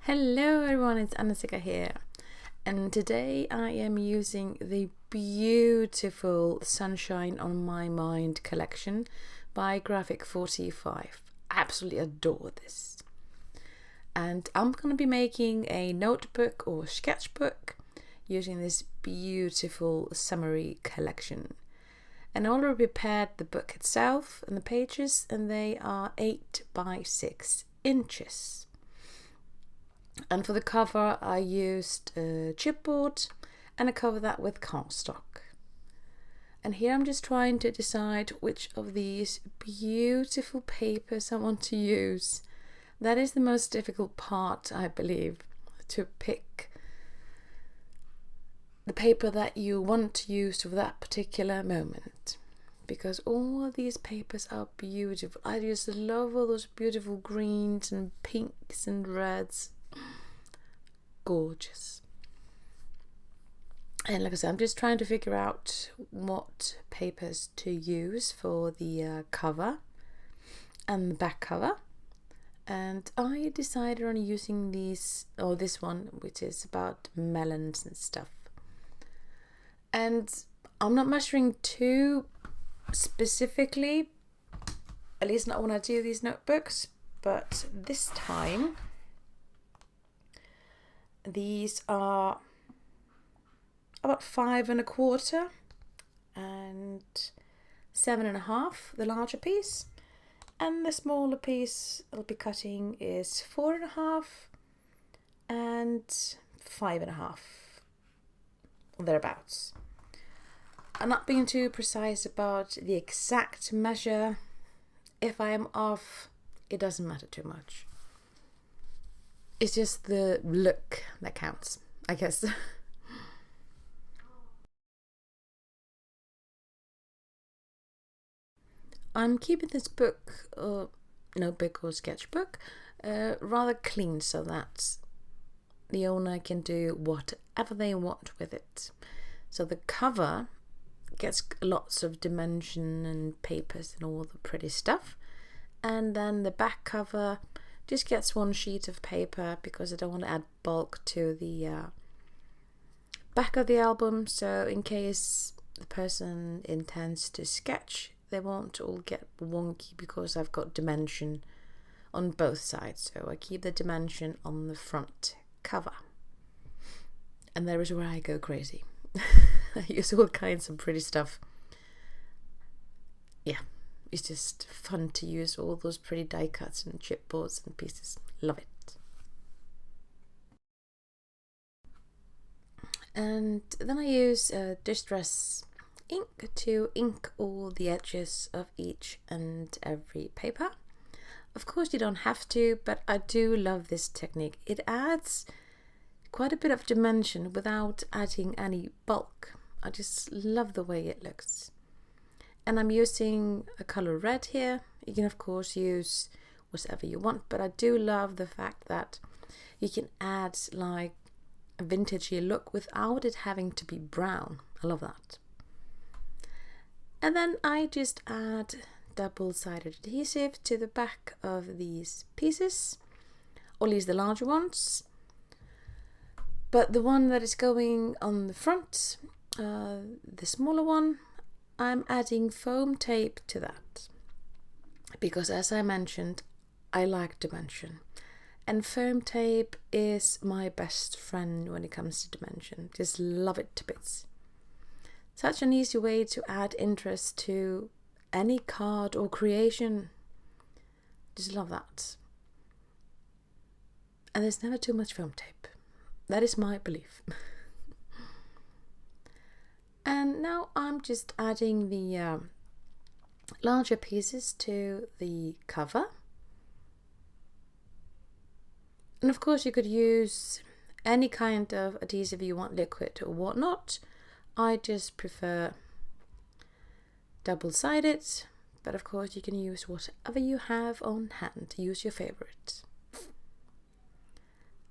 Hello everyone, it's Anasika here, and today I am using the beautiful Sunshine on My Mind collection by Graphic 45. Absolutely adore this. And I'm going to be making a notebook or sketchbook using this beautiful summary collection. And I already prepared the book itself and the pages, and they are 8 by 6 inches. And for the cover I used a chipboard and I covered that with cardstock. And here I'm just trying to decide which of these beautiful papers I want to use. That is the most difficult part, I believe, to pick the paper that you want to use for that particular moment. Because all of these papers are beautiful. I just love all those beautiful greens and pinks and reds. Gorgeous. And like I said, I'm just trying to figure out what papers to use for the cover and the back cover. And I decided on using this one, which is about melons and stuff. And I'm not measuring too specifically, at least not when I do these notebooks, but this time these are about 5 1/4 and 7 1/2, the larger piece, and the smaller piece I'll be cutting is 4 1/2 and 5 1/2, thereabouts. I'm not being too precise about the exact measure. If I am off, it doesn't matter too much. It's just the look that counts, I guess. I'm keeping this book, notebook or sketchbook, rather clean so that the owner can do whatever they want with it. So the cover gets lots of dimension and papers and all the pretty stuff, and then the back cover just gets one sheet of paper because I don't want to add bulk to the back of the album. So in case the person intends to sketch, they won't all get wonky because I've got dimension on both sides. So I keep the dimension on the front cover. And there is where I go crazy. I use all kinds of pretty stuff. Yeah. It's just fun to use all those pretty die cuts and chipboards and pieces. Love it. And then I use distress ink to ink all the edges of each and every paper. Of course you don't have to, but I do love this technique. It adds quite a bit of dimension without adding any bulk. I just love the way it looks. And I'm using a color red here. You can of course use whatever you want, but I do love the fact that you can add like a vintagey look without it having to be brown. I love that. And then I just add double-sided adhesive to the back of these pieces, or at least the larger ones. But the one that is going on the front, the smaller one, I'm adding foam tape to that because, as I mentioned, I like dimension, and foam tape is my best friend when it comes to dimension. Just love it to bits. Such an easy way to add interest to any card or creation. Just love that. And there's never too much foam tape. That is my belief. And now I'm just adding the larger pieces to the cover. And of course you could use any kind of adhesive you want, liquid or whatnot. I just prefer double-sided, but of course you can use whatever you have on hand. Use your favorite.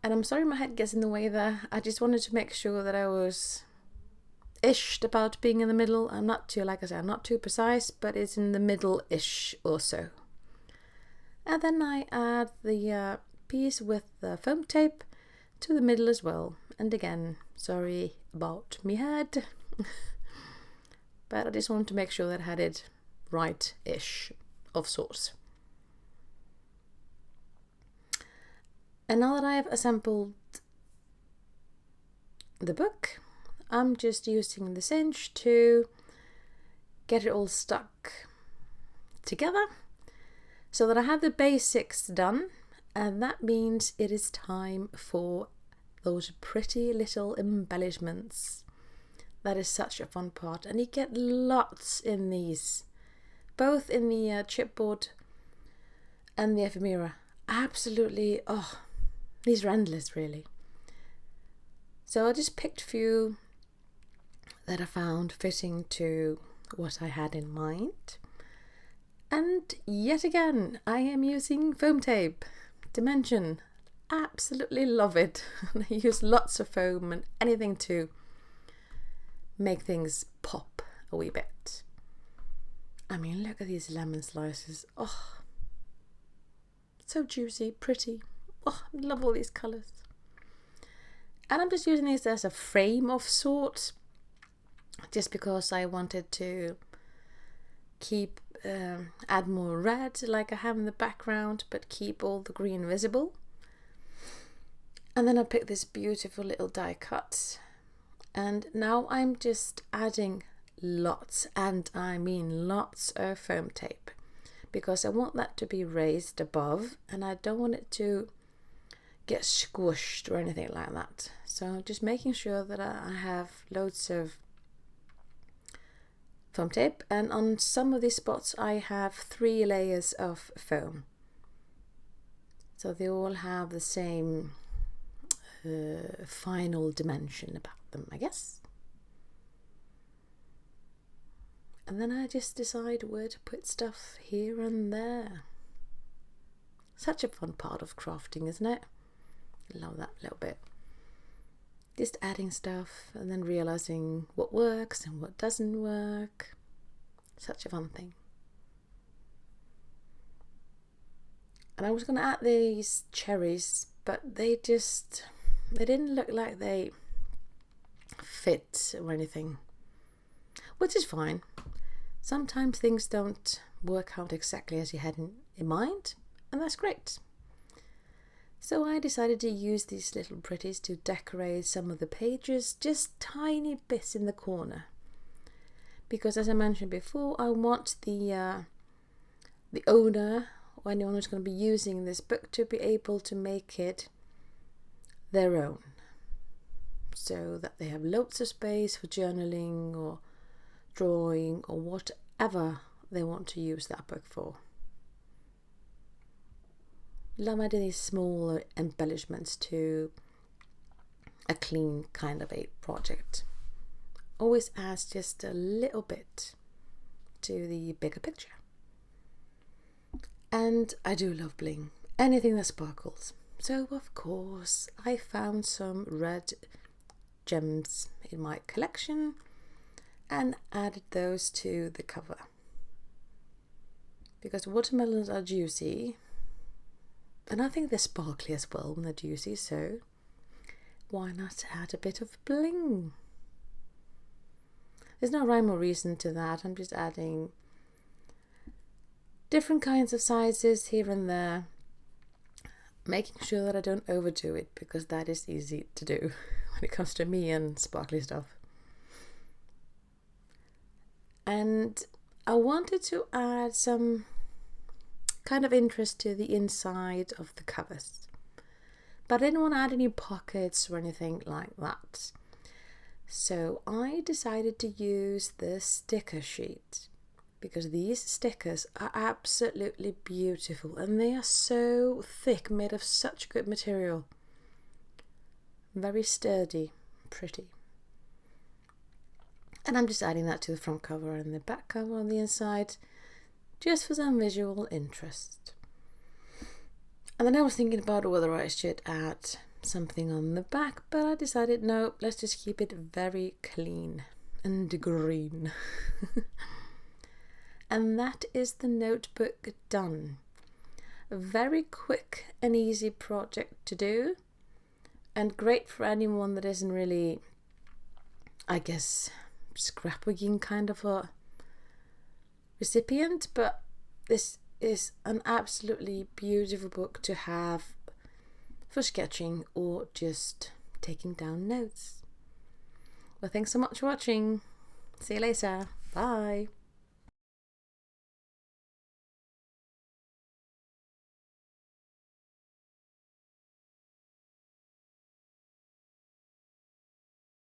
And I'm sorry my head gets in the way there. I just wanted to make sure that I was ish about being in the middle. I'm not too, like I said, I'm not too precise, but it's in the middle-ish also. And then I add the piece with the foam tape to the middle as well. And again, sorry about me head, but I just wanted to make sure that I had it right-ish of sorts. And now that I have assembled the book, I'm just using the cinch to get it all stuck together so that I have the basics done, and that means it is time for those pretty little embellishments. That is such a fun part, and you get lots in these, both in the chipboard and the ephemera. Absolutely, oh, these are endless really. So I just picked a few that I found fitting to what I had in mind. And yet again, I am using foam tape. Dimension, absolutely love it. I use lots of foam and anything to make things pop a wee bit. I mean, look at these lemon slices. Oh, so juicy, pretty. Oh, I love all these colours. And I'm just using this as a frame of sorts, just because I wanted to keep add more red like I have in the background, but keep all the green visible. And then I picked this beautiful little die cut, and now I'm just adding lots, and I mean lots of foam tape, because I want that to be raised above and I don't want it to get squished or anything like that. So just making sure that I have loads of foam tape, and on some of these spots I have 3 layers of foam, so they all have the same final dimension about them, I guess. And then I just decide where to put stuff here and there. Such a fun part of crafting, isn't it? Love that little bit. Just adding stuff and then realizing what works and what doesn't work. Such a fun thing. And I was going to add these cherries, but they didn't look like they fit or anything, which is fine. Sometimes things don't work out exactly as you had in mind, and that's great. So I decided to use these little pretties to decorate some of the pages, just tiny bits in the corner. Because as I mentioned before, I want the owner, or anyone who's going to be using this book, to be able to make it their own. So that they have loads of space for journaling or drawing or whatever they want to use that book for. Love adding these small embellishments to a clean kind of a project. Always adds just a little bit to the bigger picture. And I do love bling, anything that sparkles. So of course I found some red gems in my collection and added those to the cover. Because watermelons are juicy, and I think they're sparkly as well when they're juicy, so why not add a bit of bling? There's no rhyme or reason to that. I'm just adding different kinds of sizes here and there, making sure that I don't overdo it, because that is easy to do when it comes to me and sparkly stuff. And I wanted to add some kind of interest to the inside of the covers, but I didn't want to add any pockets or anything like that. So I decided to use the sticker sheet, because these stickers are absolutely beautiful and they are so thick, made of such good material. Very sturdy, pretty. And I'm just adding that to the front cover and the back cover on the inside, just for some visual interest. And then I was thinking about whether I should add something on the back, but I decided no, let's just keep it very clean and green. And that is the notebook done. A very quick and easy project to do, and great for anyone that isn't really, I guess, scrapbooking kind of a recipient, but this is an absolutely beautiful book to have for sketching or just taking down notes. Well, thanks so much for watching. See you later. Bye.